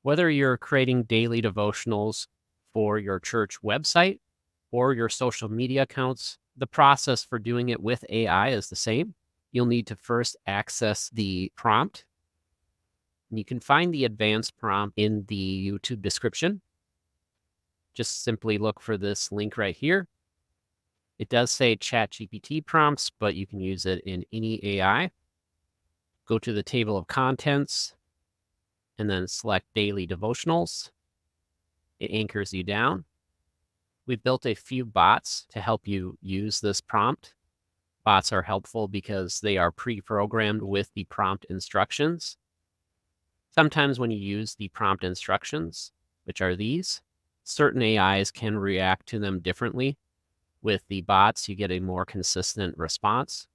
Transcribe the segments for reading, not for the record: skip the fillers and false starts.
Whether you're creating daily devotionals for your church website or your social media accounts, the process for doing it with AI is the same. You'll need to first access the prompt. And you can find the advanced prompt in the YouTube description. Just simply look for this link right here. It does say ChatGPT prompts, but you can use it in any AI. Go to the table of contents and then select daily devotionals. It anchors you down. We've built a few bots to help you use this prompt. Bots are helpful because they are pre-programmed with the prompt instructions. Sometimes when you use the prompt instructions, which are these, certain AIs can react to them differently. With the bots, you get a more consistent response.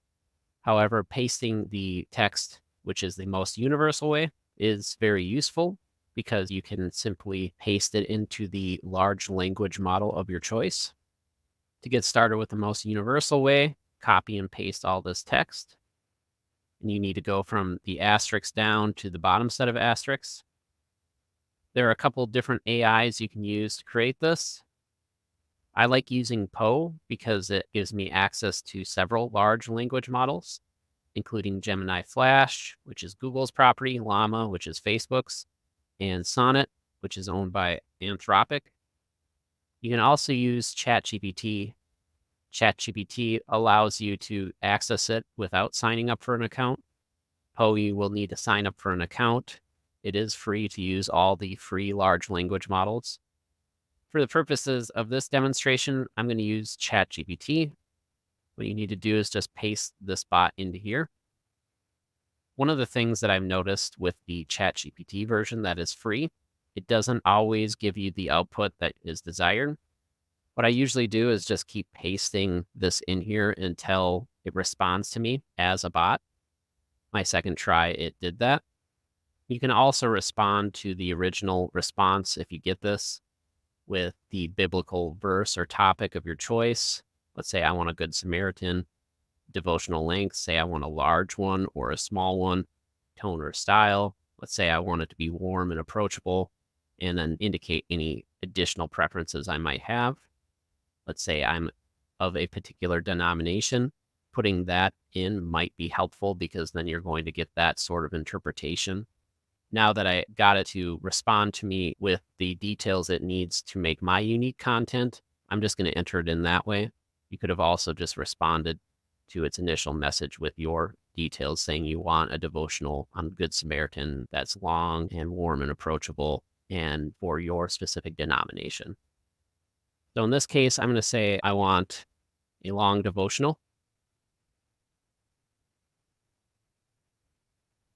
However, pasting the text, which is the most universal way, is very useful because you can simply paste it into the large language model of your choice. To get started with the most universal way, copy and paste all this text. And you need to go from the asterisk down to the bottom set of asterisks. There are a couple different AIs you can use to create this. I like using Poe because it gives me access to several large language models, including Gemini Flash, which is Google's property, Llama, which is Facebook's, and Sonnet, which is owned by Anthropic. You can also use ChatGPT. ChatGPT allows you to access it without signing up for an account. Poe, you will need to sign up for an account. It is free to use all the free large language models. For the purposes of this demonstration, I'm going to use ChatGPT. What you need to do is just paste this bot into here. One of the things that I've noticed with the ChatGPT version that is free, it doesn't always give you the output that is desired. What I usually do is just keep pasting this in here until it responds to me as a bot. My second try, it did that. You can also respond to the original response if you get this with the biblical verse or topic of your choice. Let's say I want a Good Samaritan. Devotional length, say I want a large one or a small one. Tone or style, let's say I want it to be warm and approachable, and then indicate any additional preferences I might have. Let's say I'm of a particular denomination. Putting that in might be helpful because then you're going to get that sort of interpretation. Now that I got it to respond to me with the details it needs to make my unique content, I'm just going to enter it in that way. You could have also just responded to its initial message with your details saying you want a devotional on Good Samaritan that's long and warm and approachable and for your specific denomination. So in this case, I'm going to say I want a long devotional.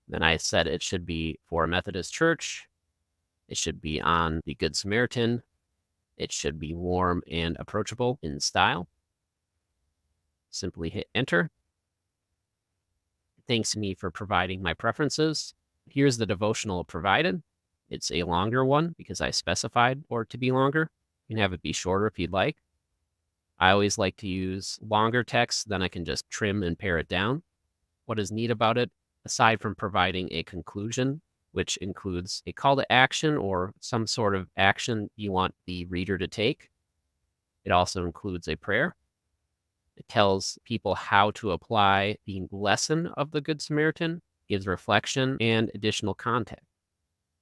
Then I said it should be for a Methodist church. It should be on the Good Samaritan. It should be warm and approachable in style. Simply hit enter. It thanks me for providing my preferences. Here's the devotional provided. It's a longer one because I specified for it to be longer. You can have it be shorter if you'd like. I always like to use longer text, then I can just trim and pare it down. What is neat about it, aside from providing a conclusion, which includes a call to action or some sort of action you want the reader to take, it also includes a prayer. It tells people how to apply the lesson of the Good Samaritan, gives reflection and additional context.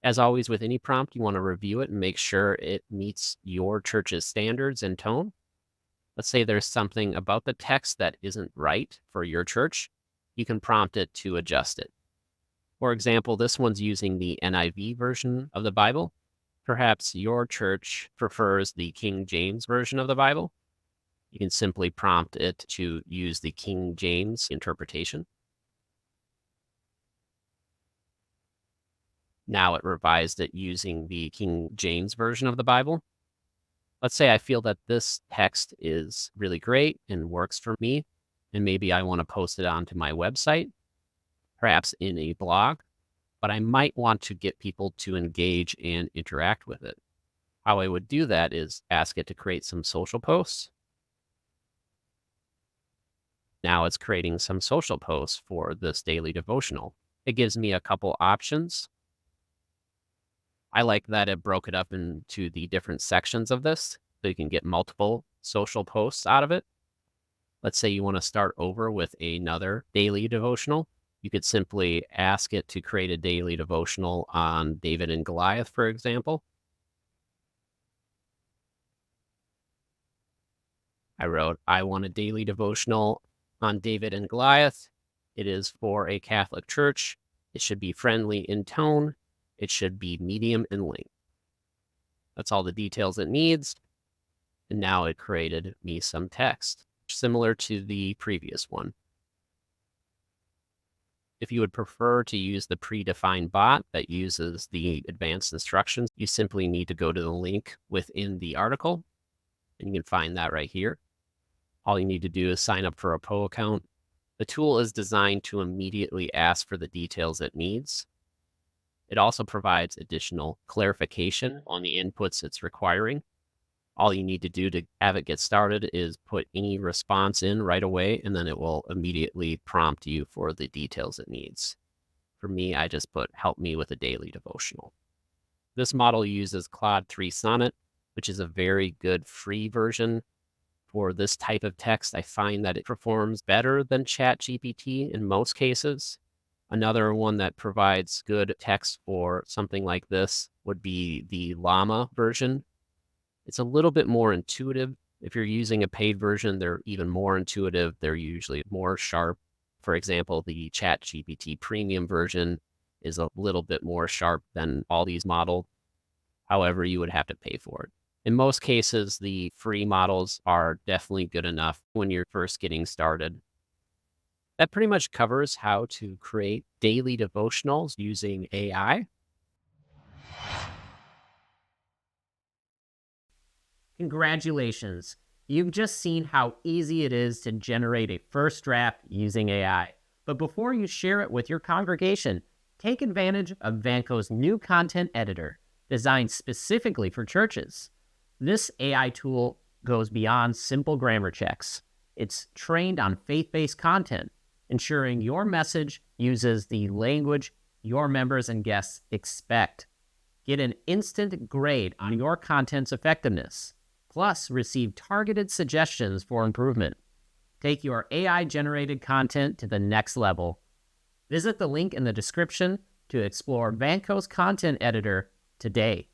As always, with any prompt, you want to review it and make sure it meets your church's standards and tone. Let's say there's something about the text that isn't right for your church. You can prompt it to adjust it. For example, this one's using the NIV version of the Bible. Perhaps your church prefers the King James version of the Bible. You can simply prompt it to use the King James interpretation. Now it revised it using the King James version of the Bible. Let's say I feel that this text is really great and works for me, and maybe I want to post it onto my website, perhaps in a blog, but I might want to get people to engage and interact with it. How I would do that is ask it to create some social posts. Now it's creating some social posts for this daily devotional. It gives me a couple options. I like that it broke it up into the different sections of this so you can get multiple social posts out of it. Let's say you want to start over with another daily devotional. You could simply ask it to create a daily devotional on David and Goliath, for example. I wrote, I want a daily devotional on David and Goliath. It is for a Catholic church. It should be friendly in tone. It should be medium in length. That's all the details it needs. And now it created me some text, similar to the previous one. If you would prefer to use the predefined bot that uses the advanced instructions, you simply need to go to the link within the article, and you can find that right here. All you need to do is sign up for a Pro account. The tool is designed to immediately ask for the details it needs. It also provides additional clarification on the inputs it's requiring. All you need to do to have it get started is put any response in right away, and then it will immediately prompt you for the details it needs. For me, I just put, help me with a daily devotional. This model uses Claude 3 Sonnet, which is a very good free version. For this type of text, I find that it performs better than ChatGPT in most cases. Another one that provides good text for something like this would be the Llama version. It's a little bit more intuitive. If you're using a paid version, they're even more intuitive. They're usually more sharp. For example, the ChatGPT premium version is a little bit more sharp than all these models. However, you would have to pay for it. In most cases, the free models are definitely good enough when you're first getting started. That pretty much covers how to create daily devotionals using AI. Congratulations. You've just seen how easy it is to generate a first draft using AI. But before you share it with your congregation, take advantage of Vanco's new content editor, designed specifically for churches. This AI tool goes beyond simple grammar checks. It's trained on faith-based content, ensuring your message uses the language your members and guests expect. Get an instant grade on your content's effectiveness. Plus, receive targeted suggestions for improvement. Take your AI-generated content to the next level. Visit the link in the description to explore Vanco's content editor today.